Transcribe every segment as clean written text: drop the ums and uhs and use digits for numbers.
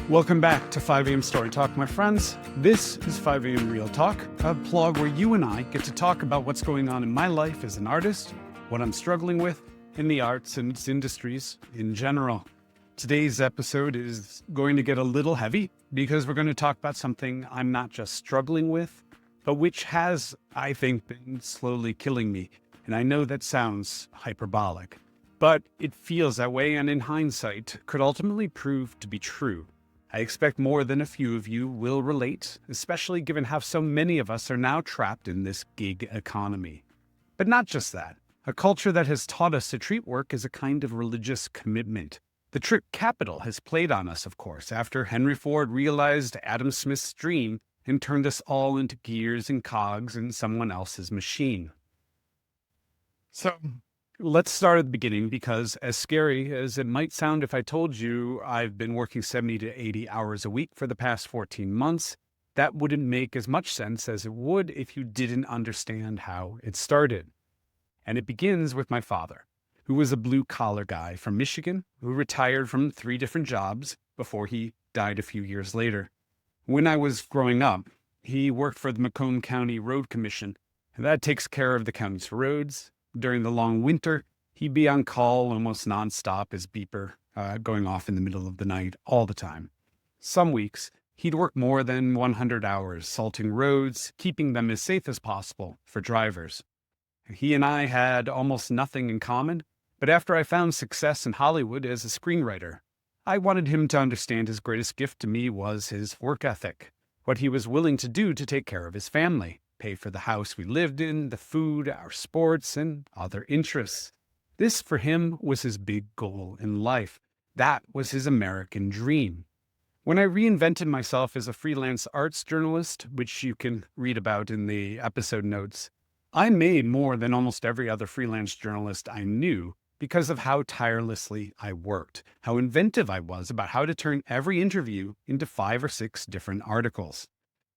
Welcome back to 5AM StoryTalk, my friends. This is 5AM RealTalk, a plog where you and I get to talk about what's going on in my life as an artist, what I'm struggling with in the arts and its industries in general. Today's episode is going to get a little heavy because we're going to talk about something I'm not just struggling with, but which has, I think, been slowly killing me. And I know that sounds hyperbolic, but it feels that way, and in hindsight, could ultimately prove to be true. I expect more than a few of you will relate, especially given how so many of us are now trapped in this gig economy. But not just that. A culture that has taught us to treat work as a kind of religious commitment. The trick capital has played on us, of course, after Henry Ford realized Adam Smith's dream and turned us all into gears and cogs in someone else's machine. So, let's start at the beginning, because as scary as it might sound if I told you I've been working 70 to 80 hours a week for the past 14 months, that wouldn't make as much sense as it would if you didn't understand how it started. And it begins with my father, who was a blue-collar guy from Michigan who retired from 3 different jobs before he died a few years later. When I was growing up, he worked for the Macomb County Road Commission, and that takes care of the county's roads. During the long winter, he'd be on call almost nonstop, his beeper going off in the middle of the night all the time. Some weeks, he'd work more than 100 hours salting roads, keeping them as safe as possible for drivers. He and I had almost nothing in common, but after I found success in Hollywood as a screenwriter, I wanted him to understand his greatest gift to me was his work ethic, what he was willing to do to take care of his family. Pay for the house we lived in, the food, our sports, and other interests. This, for him, was his big goal in life. That was his American dream. When I reinvented myself as a freelance arts journalist, which you can read about in the episode notes, I made more than almost every other freelance journalist I knew because of how tirelessly I worked, how inventive I was about how to turn every interview into 5 or 6 different articles.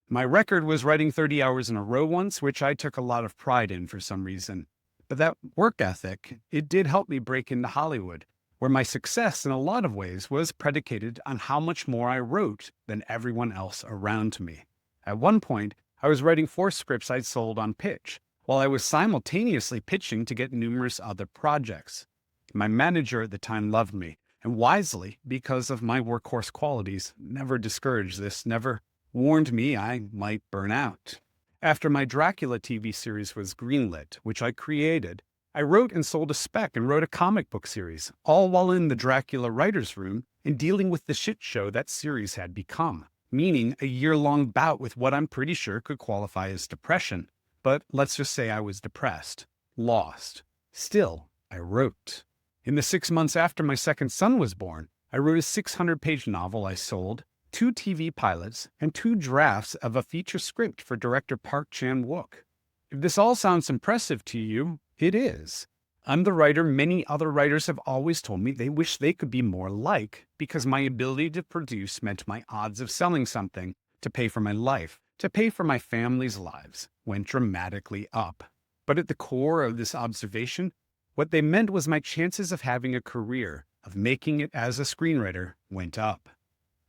My record was writing 30 hours in a row once, which I took a lot of pride in for some reason. But that work ethic, it did help me break into Hollywood, where my success in a lot of ways was predicated on how much more I wrote than everyone else around me. At one point, I was writing 4 scripts I'd sold on pitch, while I was simultaneously pitching to get numerous other projects. My manager at the time loved me, and wisely, because of my workhorse qualities, never discouraged this, never warned me I might burn out. After my Dracula TV series was greenlit, which I created, I wrote and sold a spec and wrote a comic book series, all while in the Dracula writer's room and dealing with the shit show that series had become, meaning a year-long bout with what I'm pretty sure could qualify as depression. But let's just say I was depressed, lost. Still, I wrote. In the 6 months after my second son was born, I wrote a 600-page novel I sold, 2 TV pilots, and 2 drafts of a feature script for director Park Chan-wook. If this all sounds impressive to you, it is. I'm the writer many other writers have always told me they wish they could be more like, because my ability to produce meant my odds of selling something, to pay for my life, to pay for my family's lives, went dramatically up. But at the core of this observation, what they meant was my chances of having a career, of making it as a screenwriter, went up.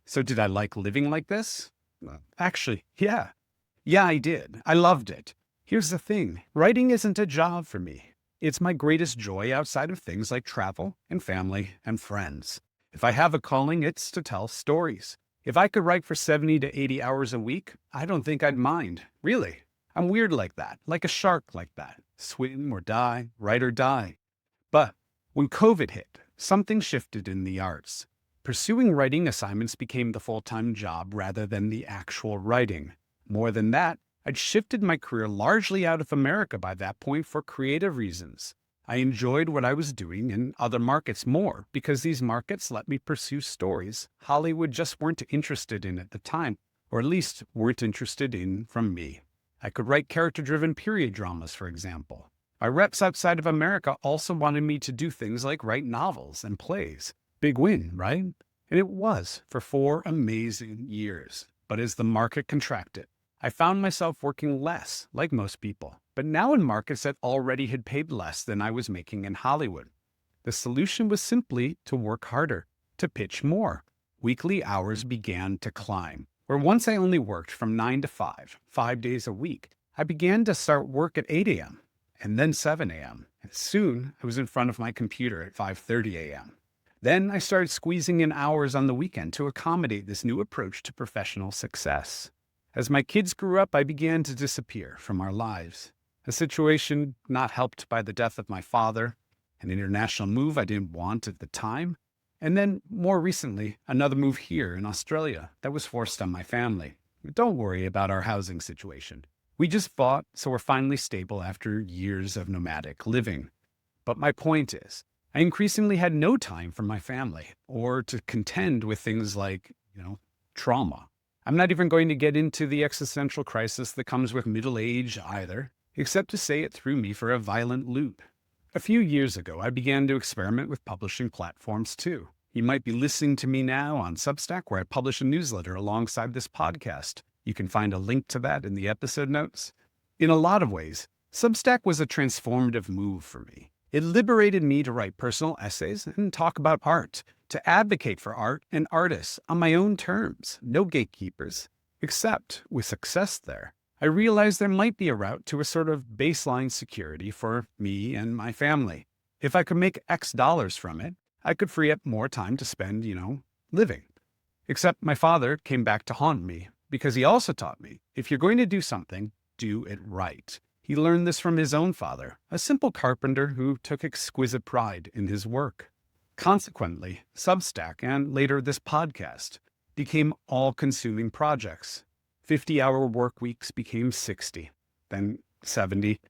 So did I like living like this? Actually, yeah. Yeah, I did. I loved it. Here's the thing. Writing isn't a job for me. It's my greatest joy outside of things like travel and family and friends. If I have a calling, it's to tell stories. If I could write for 70 to 80 hours a week, I don't think I'd mind. Really. I'm weird like that, like a shark like that. Swim or die, write or die. But when COVID hit, something shifted in the arts. Pursuing writing assignments became the full-time job rather than the actual writing. More than that, I'd shifted my career largely out of America by that point for creative reasons. I enjoyed what I was doing in other markets more because these markets let me pursue stories Hollywood just weren't interested in at the time, or at least weren't interested in from me. I could write character-driven period dramas, for example. My reps outside of America also wanted me to do things like write novels and plays. Big win, right? And it was for 4 amazing years. But as the market contracted, I found myself working less, like most people, but now in markets that already had paid less than I was making in Hollywood. The solution was simply to work harder, to pitch more. weekly hours began to climb, where once I only worked from 9 to 5, 5 days a week, I began to start work at 8 a.m. and then 7 a.m. And soon I was in front of my computer at 5:30 a.m. Then I started squeezing in hours on the weekend to accommodate this new approach to professional success. As my kids grew up, I began to disappear from our lives. A situation not helped by the death of my father, an international move I didn't want at the time, and then more recently, another move here in Australia that was forced on my family. Don't worry about our housing situation. We just bought, so we're finally stable after years of nomadic living. But my point is, I increasingly had no time for my family or to contend with things like, trauma. I'm not even going to get into the existential crisis that comes with middle age either, except to say it threw me for a violent loop. A few years ago, I began to experiment with publishing platforms too. You might be listening to me now on Substack, where I publish a newsletter alongside this podcast. You can find a link to that in the episode notes. In a lot of ways, Substack was a transformative move for me. It liberated me to write personal essays and talk about art, to advocate for art and artists on my own terms, no gatekeepers. Except, with success there, I realized there might be a route to a sort of baseline security for me and my family. If I could make X dollars from it, I could free up more time to spend, living. Except my father came back to haunt me, because he also taught me, if you're going to do something, do it right. He learned this from his own father, a simple carpenter who took exquisite pride in his work. Consequently, Substack and later this podcast became all-consuming projects. 50-hour work weeks became 60, then 70,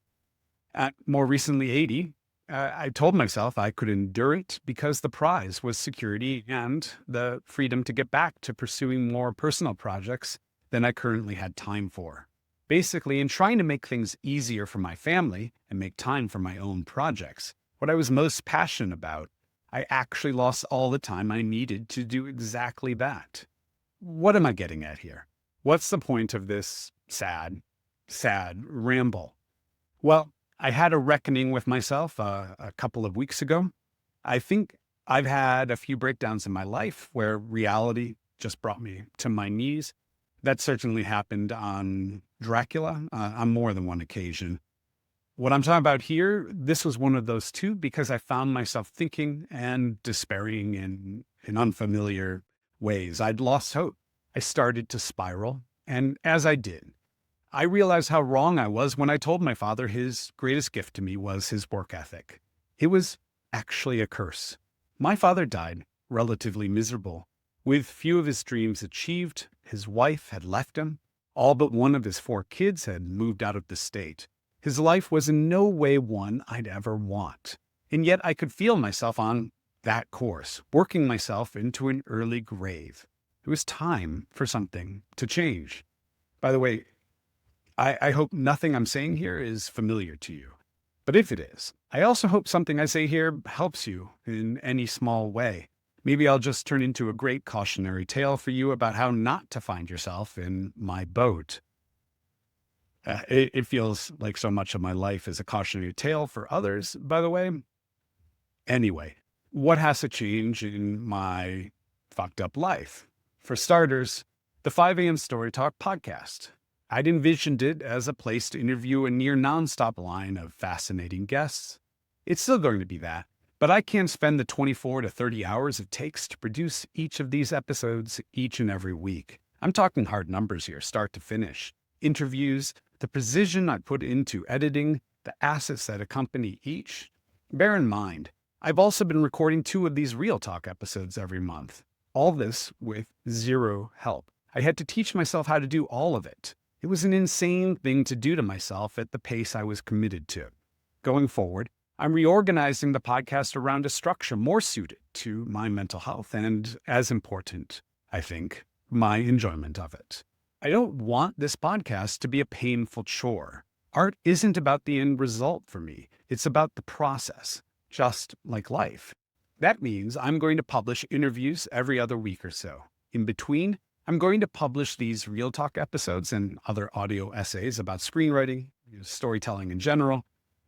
more recently 80. I told myself I could endure it because the prize was security and the freedom to get back to pursuing more personal projects than I currently had time for. Basically, in trying to make things easier for my family and make time for my own projects, what I was most passionate about, I actually lost all the time I needed to do exactly that. What am I getting at here? What's the point of this sad ramble? Well, I had a reckoning with myself a couple of weeks ago. I think I've had a few breakdowns in my life where reality just brought me to my knees. That certainly happened on Dracula on more than one occasion. What I'm talking about here, this was one of those too, because I found myself thinking and despairing in unfamiliar ways. I'd lost hope. I started to spiral. And as I did, I realized how wrong I was when I told my father his greatest gift to me was his work ethic. It was actually a curse. My father died relatively miserable. With few of his dreams achieved, his wife had left him. All but one of his 4 kids had moved out of the state. His life was in no way one I'd ever want. And yet I could feel myself on that course, working myself into an early grave. It was time for something to change. By the way, I hope nothing I'm saying here is familiar to you. But if it is, I also hope something I say here helps you in any small way. Maybe I'll just turn into a great cautionary tale for you about how not to find yourself in my boat. It feels like so much of my life is a cautionary tale for others, by the way. Anyway, what has to change in my fucked up life? For starters, the 5AM StoryTalk podcast. I'd envisioned it as a place to interview a near nonstop line of fascinating guests. It's still going to be that, but I can't spend the 24 to 30 hours it takes to produce each of these episodes each and every week. I'm talking hard numbers here, start to finish. Interviews, the precision I put into editing, the assets that accompany each. Bear in mind, I've also been recording 2 of these Real Talk episodes every month. All this with zero help. I had to teach myself how to do all of it. It was an insane thing to do to myself at the pace I was committed to. Going forward, I'm reorganizing the podcast around a structure more suited to my mental health and, as important, I think, my enjoyment of it. I don't want this podcast to be a painful chore. Art isn't about the end result for me. It's about the process, just like life. That means I'm going to publish interviews every other week or so. In between, I'm going to publish these Real Talk episodes and other audio essays about screenwriting, storytelling in general,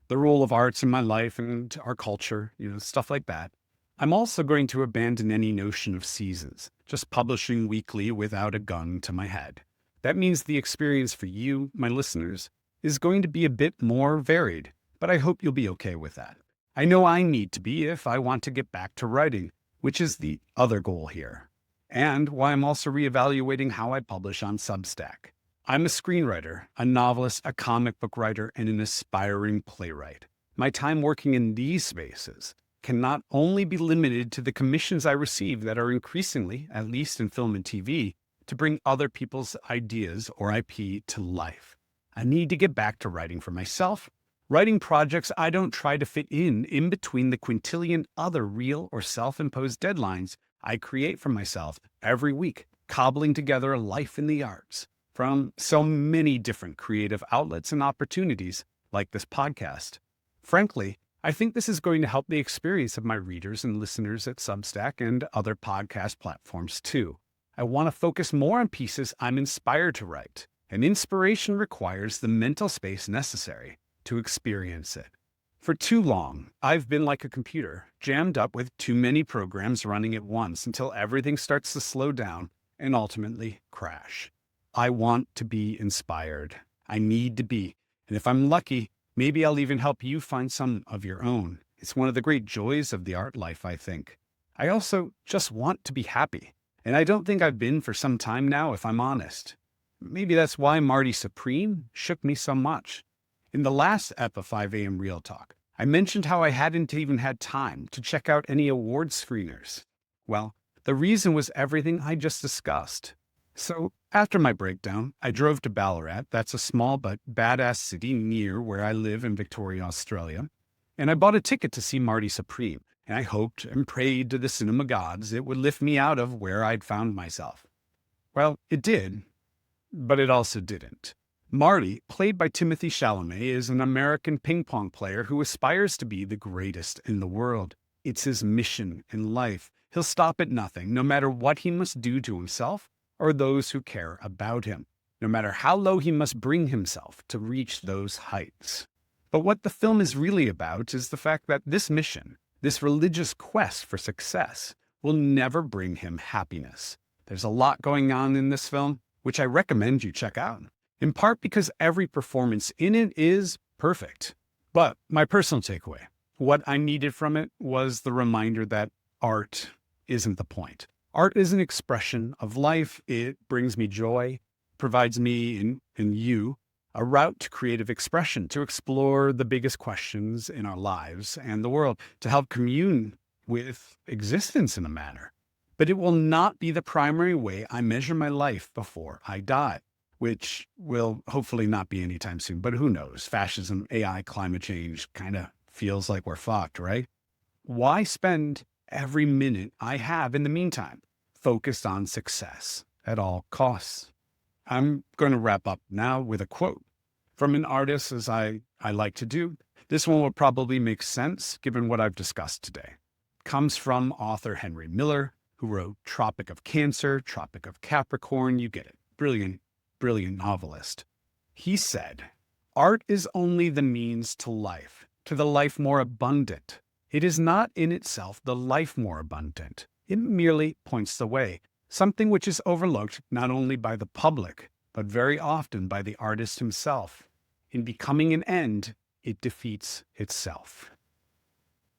the role of arts in my life and our culture, stuff like that. I'm also going to abandon any notion of seasons, just publishing weekly without a gun to my head. That means the experience for you, my listeners, is going to be a bit more varied, but I hope you'll be okay with that. I know I need to be if I want to get back to writing, which is the other goal here, and why I'm also reevaluating how I publish on Substack. I'm a screenwriter, a novelist, a comic book writer, and an aspiring playwright. My time working in these spaces can not only be limited to the commissions I receive that are increasingly, at least in film and TV, to bring other people's ideas or IP to life. I need to get back to writing for myself, writing projects I don't try to fit in between the quintillion other real or self-imposed deadlines I create for myself every week, cobbling together a life in the arts from so many different creative outlets and opportunities like this podcast. Frankly, I think this is going to help the experience of my readers and listeners at Substack and other podcast platforms too. I want to focus more on pieces I'm inspired to write, and inspiration requires the mental space necessary to experience it. For too long, I've been like a computer, jammed up with too many programs running at once until everything starts to slow down and ultimately crash. I want to be inspired. I need to be. And if I'm lucky, maybe I'll even help you find some of your own. It's one of the great joys of the art life, I think. I also just want to be happy. And I don't think I've been for some time now, if I'm honest. Maybe that's why Marty Supreme shook me so much. In the last ep of 5AM RealTalk, I mentioned how I hadn't even had time to check out any award screeners. Well, the reason was everything I just discussed. So after my breakdown, I drove to Ballarat, that's a small but badass city near where I live in Victoria, Australia, and I bought a ticket to see Marty Supreme, and I hoped and prayed to the cinema gods it would lift me out of where I'd found myself. Well, it did, but it also didn't. Marty, played by Timothée Chalamet, is an American ping pong player who aspires to be the greatest in the world. It's his mission in life. He'll stop at nothing, no matter what he must do to himself or those who care about him, no matter how low he must bring himself to reach those heights. But what the film is really about is the fact that this mission, this religious quest for success, will never bring him happiness. There's a lot going on in this film, which I recommend you check out, in part because every performance in it is perfect. But my personal takeaway, what I needed from it was the reminder that art isn't the point. Art is an expression of life. It brings me joy, provides me and you a route to creative expression, to explore the biggest questions in our lives and the world, to help commune with existence in a manner. But it will not be the primary way I measure my life before I die, which will hopefully not be anytime soon, but who knows? Fascism, AI, climate change kind of feels like we're fucked, right? Why spend every minute I have in the meantime focused on success at all costs? I'm going to wrap up now with a quote from an artist, as I like to do. This one will probably make sense given what I've discussed today. It comes from author Henry Miller, who wrote Tropic of Cancer, Tropic of Capricorn. You get it. Brilliant, brilliant novelist. He said, "Art is only the means to life, to the life more abundant. It is not in itself the life more abundant. It merely points the way, something which is overlooked not only by the public, but very often by the artist himself. In becoming an end, it defeats itself."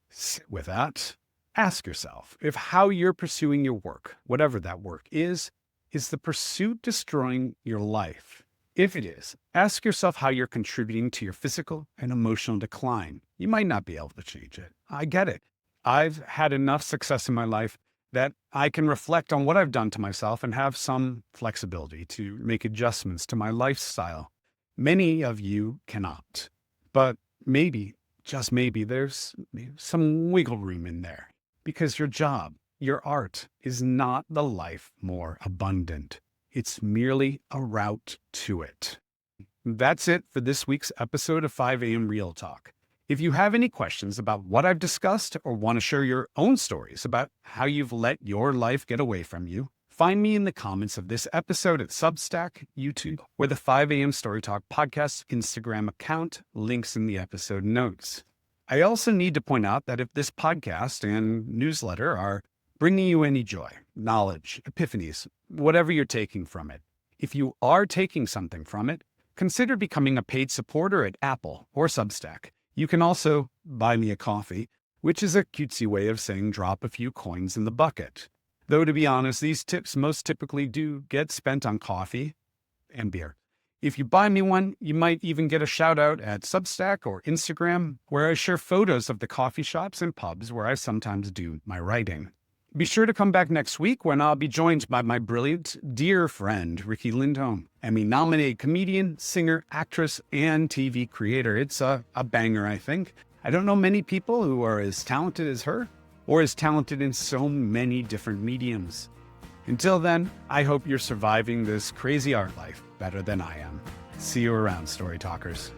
Sit with that. Ask yourself if how you're pursuing your work, whatever that work is the pursuit destroying your life? If it is, ask yourself how you're contributing to your physical and emotional decline. You might not be able to change it. I get it. I've had enough success in my life that I can reflect on what I've done to myself and have some flexibility to make adjustments to my lifestyle. Many of you cannot, but maybe, just maybe, there's some wiggle room in there because your job, your art, is not the life more abundant. It's merely a route to it. That's it for this week's episode of 5AM Real Talk. If you have any questions about what I've discussed or want to share your own stories about how you've let your life get away from you, find me in the comments of this episode at Substack, YouTube, or the 5AM StoryTalk podcast Instagram account, links in the episode notes. I also need to point out that if this podcast and newsletter are bringing you any joy, knowledge, epiphanies, whatever you're taking from it. If you are taking something from it, consider becoming a paid supporter at Apple or Substack. You can also buy me a coffee, which is a cutesy way of saying drop a few coins in the bucket. Though, to be honest, these tips most typically do get spent on coffee and beer. If you buy me one, you might even get a shout out at Substack or Instagram, where I share photos of the coffee shops and pubs where I sometimes do my writing. Be sure to come back next week when I'll be joined by my brilliant, dear friend, Ricky Lindholm, Emmy-nominated comedian, singer, actress, and TV creator. It's a banger, I think. I don't know many people who are as talented as her, or as talented in so many different mediums. Until then, I hope you're surviving this crazy art life better than I am. See you around, Story Talkers.